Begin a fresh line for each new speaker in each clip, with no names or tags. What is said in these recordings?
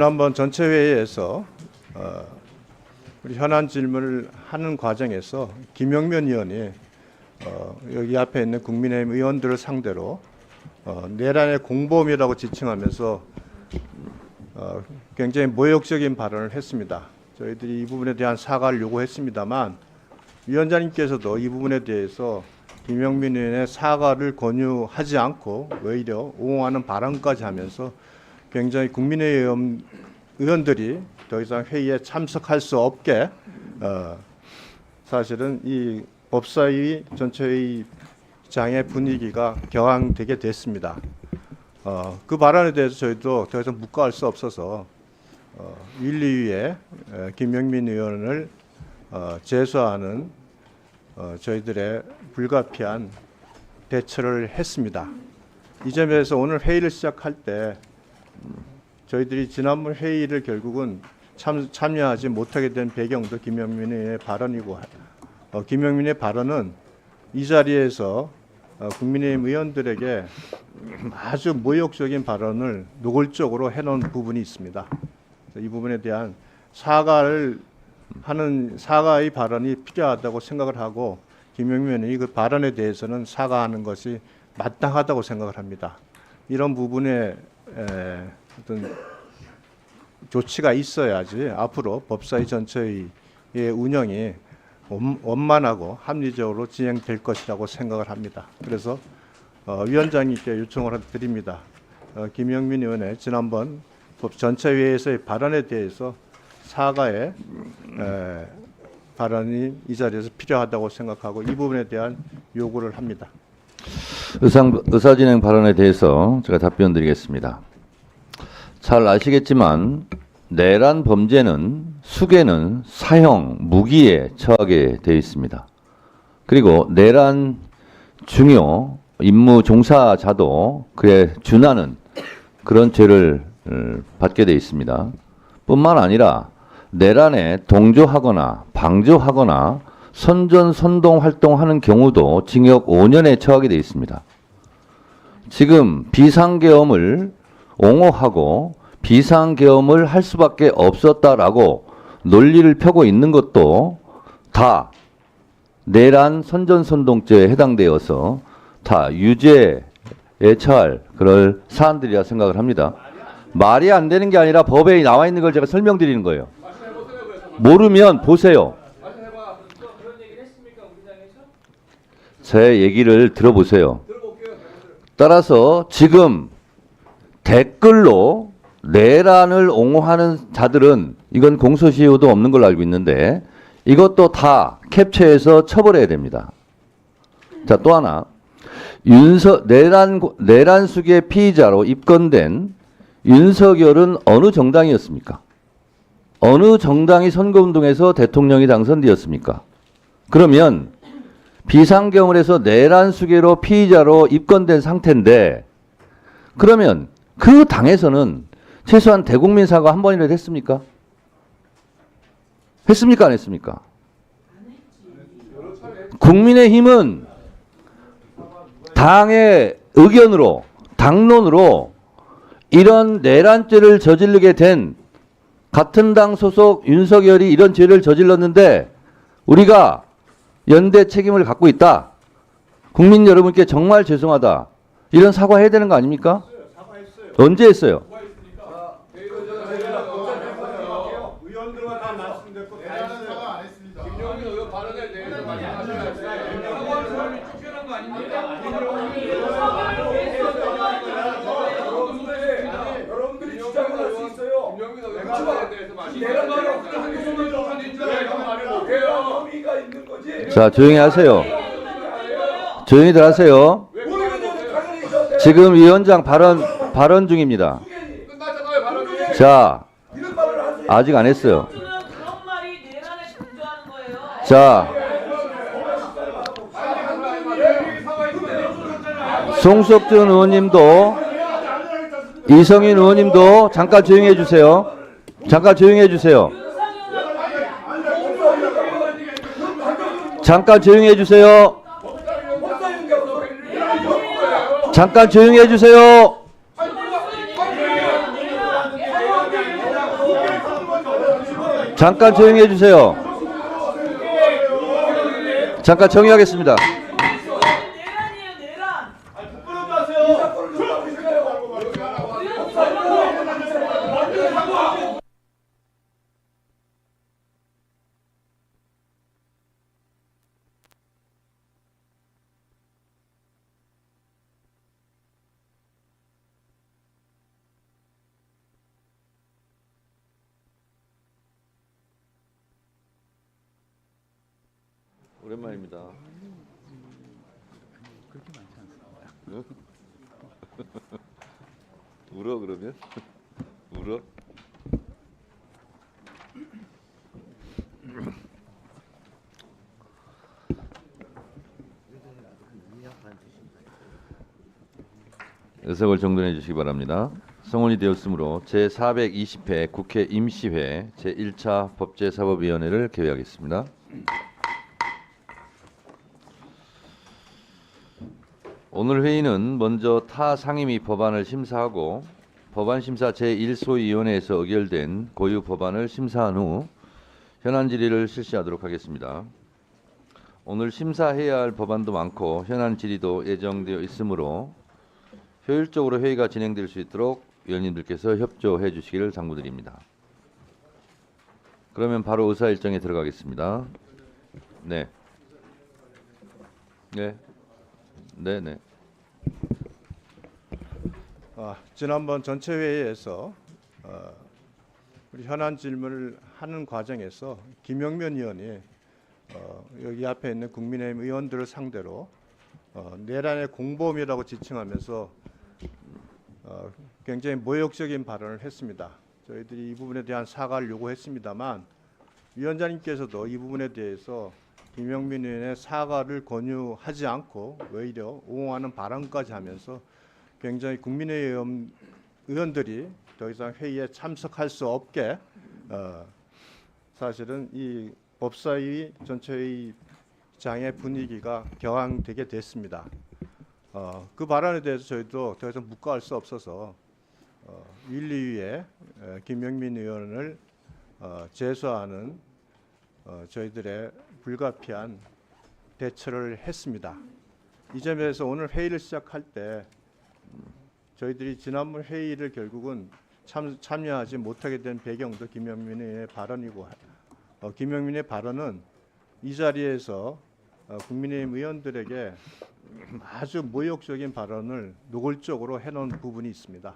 지난번 전체 회의에서 우리 현안 질문을 하는 과정에서 김영면 의원이 여기 앞에 있는 국민의힘 의원들을 상대로 내란의 공범이라고 지칭하면서 굉장히 모욕적인 발언을 했습니다. 저희들이 이 부분에 대한 사과를 요구했습니다만 위원장님께서도 이 부분에 대해서 김영민 의원의 사과를 권유하지 않고 오히려 옹호하는 발언까지 하면서 굉장히 국민의힘 의원들이 더 이상 회의에 참석할 수 없게 사실은 이 법사위 전체회의장의 분위기가 격앙되게 됐습니다. 그 발언에 대해서 저희도 더 이상 묵과할 수 없어서 윤리위에 김영민 의원을 제소하는 저희들의 불가피한 대처를 했습니다. 이 점에서 오늘 회의를 시작할 때 저희들이 지난번 회의를 결국은 참여하지 못하게 된 배경도 김영민의 발언이고 김영민의 발언은 이 자리에서 국민의힘 의원들에게 아주 모욕적인 발언을 노골적으로 해놓은 부분이 있습니다. 이 부분에 대한 사과의 발언이 필요하다고 생각을 하고 김영민 의원이 그 발언에 대해서는 사과하는 것이 마땅하다고 생각을 합니다. 이런 부분에 어떤 조치가 있어야지 앞으로 법사위 전체의 운영이 원만하고 합리적으로 진행될 것이라고 생각을 합니다. 그래서 위원장님께 요청을 드립니다. 김영민 의원의 지난번 법 전체회의에서의 발언에 대해서 사과의 발언이 이 자리에서 필요하다고 생각하고 이 부분에 대한 요구를 합니다.
의사진행 발언에 대해서 제가 답변 드리겠습니다. 잘 아시겠지만 내란 범죄는 수괴는 사형, 무기에 처하게 되어 있습니다. 그리고 내란 중요 임무 종사자도 그에 준하는 그런 죄를 받게 되어 있습니다. 뿐만 아니라 내란에 동조하거나 방조하거나 선전, 선동 활동하는 경우도 징역 5년에 처하게 되어 있습니다. 지금 비상계엄을 옹호하고 비상계엄을 할 수밖에 없었다라고 논리를 펴고 있는 것도 다 내란 선전선동죄에 해당되어서 다 유죄에 처할 그럴 사안들이라 생각을 합니다. 말이 안 되는 게 아니라 법에 나와 있는 걸 제가 설명드리는 거예요. 모르면 보세요. 제 얘기를 들어보세요. 따라서 지금 댓글로 내란을 옹호하는 자들은 이건 공소시효도 없는 걸로 알고 있는데 이것도 다 캡처해서 처벌해야 됩니다. 자, 또 하나 내란 수괴 피의자로 입건된 윤석열은 어느 정당이었습니까? 어느 정당이 선거운동에서 대통령이 당선되었습니까? 그러면 비상경을 해서 내란 수괴로 피의자로 입건된 상태인데 그러면 그 당에서는 최소한 대국민 사과 한 번이라도 했습니까? 했습니까? 안 했습니까? 국민의힘은 당의 의견으로 당론으로 이런 내란죄를 저지르게 된 같은 당 소속 윤석열이 이런 죄를 저질렀는데 우리가 연대 책임을 갖고 있다. 국민 여러분께 정말 죄송하다. 이런 사과해야 되는 거 아닙니까? 언제 했어요?
의원들과 다 말씀드렸고 사과 안 했습니다.
김영민 의원 발언에 대해서 말씀하셔야지. 쫓겨난 거 아닙니까? 여러분들이 주장을 할 수 있어요. 김영민 의원 발언에 대해서
자, 조용히 하세요. 조용히들 하세요. 지금 위원장 발언 중입니다. 자, 아직 안 했어요. 자, 송석준 의원님도 이성인 의원님도 잠깐 조용히 해주세요. 잠깐 조용히 해주세요. 잠깐 조용히 해주세요. 잠깐 조용히 해주세요. 잠깐 조용히 해주세요. 잠깐 정의하겠습니다.
내란이에요, 내란.
오랜만입니다. 울어 그러면? 울어? 의석을 정돈해 주시기 바랍니다. 성원이 되었으므로 제420회 국회 임시회 제1차 법제사법위원회를 개회하겠습니다. 오늘 회의는 먼저 타 상임위 법안을 심사하고 법안심사 제1소위원회에서 의결된 고유 법안을 심사한 후 현안 질의를 실시하도록 하겠습니다. 오늘 심사해야 할 법안도 많고 현안 질의도 예정되어 있으므로 효율적으로 회의가 진행될 수 있도록 위원님들께서 협조해 주시기를 당부드립니다. 그러면 바로 의사 일정에 들어가겠습니다. 네. 네. 네네.
지난번 전체 회의에서 우리 현안 질문을 하는 과정에서 김영면 의원이 여기 앞에 있는 국민의힘 의원들을 상대로 내란의 공범이라고 지칭하면서 굉장히 모욕적인 발언을 했습니다. 저희들이 이 부분에 대한 사과를 요구했습니다만 위원장님께서도 이 부분에 대해서 김영민 의원의 사과를 권유하지 않고 오히려 옹호하는 발언까지 하면서 굉장히 국민의힘 의원들이 더 이상 회의에 참석할 수 없게 사실은 이 법사위 전체회의장의 분위기가 격앙되게 됐습니다. 그 발언에 대해서 저희도 더 이상 묵과할 수 없어서 윤리위에 김영민 의원을 제소하는 저희들의 불가피한 대처를 했습니다. 이 점에서 오늘 회의를 시작할 때 저희들이 지난번 회의를 결국은 참여하지 못하게 된 배경도 김영민의 발언이고 김영민의 발언은 이 자리에서 국민의힘 의원들에게 아주 모욕적인 발언을 노골적으로 해놓은 부분이 있습니다.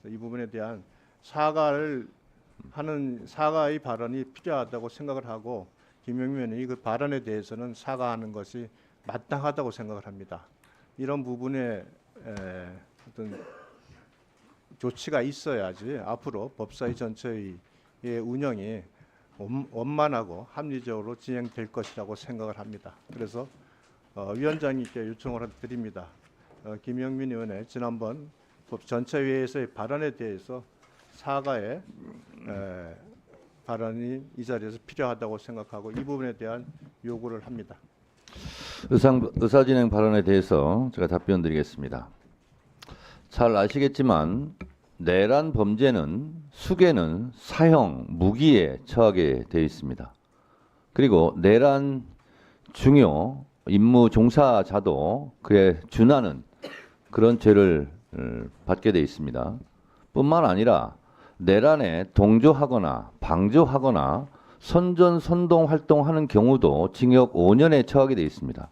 이 부분에 대한 사과의 발언이 필요하다고 생각을 하고 김영민 의원이 그 발언에 대해서는 사과하는 것이 마땅하다고 생각을 합니다. 이런 부분에 어떤 조치가 있어야지 앞으로 법사위 전체의 운영이 원만하고 합리적으로 진행될 것이라고 생각을 합니다. 그래서 위원장님께 요청을 드립니다. 김영민 의원의 지난번 법 전체회의에서의 발언에 대해서 사과의 발언이 이 자리에서 필요하다고 생각하고 이 부분에 대한 요구를 합니다.
의사진행 발언에 대해서 제가 답변 드리겠습니다. 잘 아시겠지만 내란 범죄는 수괴는 사형, 무기에 처하게 되어 있습니다. 그리고 내란 중요 임무 종사자도 그에 준하는 그런 죄를 받게 되어 있습니다. 뿐만 아니라 내란에 동조하거나 방조하거나 선전, 선동 활동하는 경우도 징역 5년에 처하게 되어 있습니다.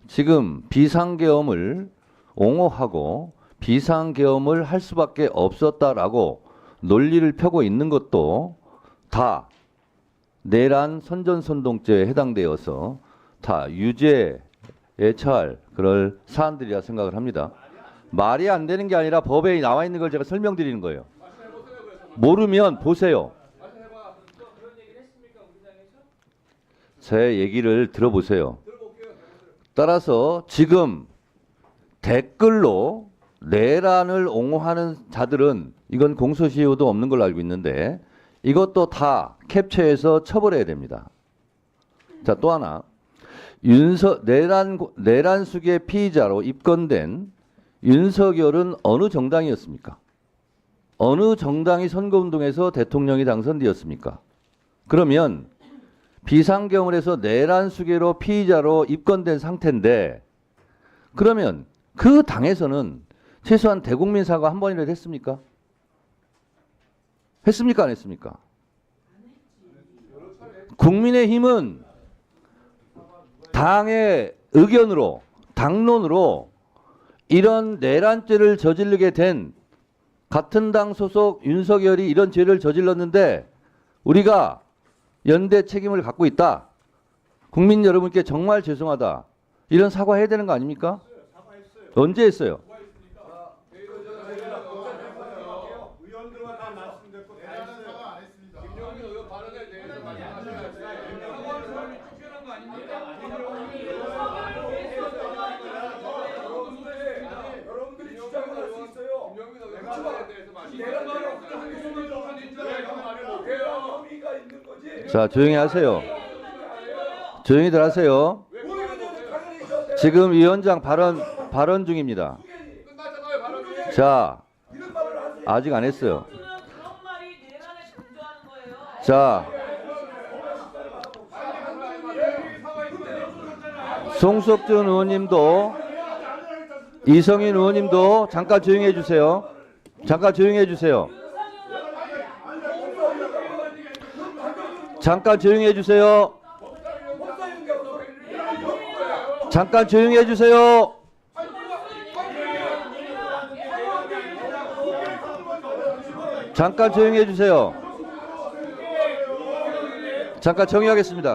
지금 비상계엄을 옹호하고 비상계엄을 할 수밖에 없었다라고 논리를 펴고 있는 것도 다 내란 선전선동죄에 해당되어서 다 유죄에 처할 그럴 사안들이라 생각을 합니다. 말이 안 되는 게 아니라 법에 나와 있는 걸 제가 설명드리는 거예요. 모르면 보세요. 제 얘기를 들어보세요. 따라서 지금 댓글로 내란을 옹호하는 자들은 이건 공소시효도 없는 걸로 알고 있는데 이것도 다 캡처해서 처벌해야 됩니다. 자, 또 하나 내란 수괴 피의자로 입건된 윤석열은 어느 정당이었습니까? 어느 정당이 선거운동에서 대통령이 당선되었습니까? 그러면 비상경을 해서 내란 수계로 피의자로 입건된 상태인데 그러면 그 당에서는 최소한 대국민 사과 한 번이라도 했습니까? 했습니까? 안 했습니까? 국민의힘은 당의 의견으로 당론으로 이런 내란죄를 저지르게 된 같은 당 소속 윤석열이 이런 죄를 저질렀는데 우리가 연대 책임을 갖고 있다. 국민 여러분께 정말 죄송하다. 이런 사과해야 되는 거 아닙니까? 언제 했어요?
의원들과 다 말씀드렸고 다 했어요.
김영민 의원 발언에 대해서 말씀하셔야지. 사과하는 사람이 쫓겨난 거 아닙니까?
여러분들이 주장을 할 수 있어요.
김영민 의원 발언에 대해서
내가 말을 혐의가 있는 거지.
자, 조용히 하세요. 조용히들 하세요. 지금 위원장 발언 중입니다.
끝났잖아요, 발언이.
자, 아직 안 했어요.
그런 말이 내란에 근저하는 거예요.
자, 송석준 의원님도 이성인 의원님도 잠깐 조용히 해주세요. 잠깐 조용히 해주세요. 잠깐 조용히 해주세요. 잠깐 조용히 해주세요. 잠깐 조용히 해주세요. 잠깐 정의하겠습니다.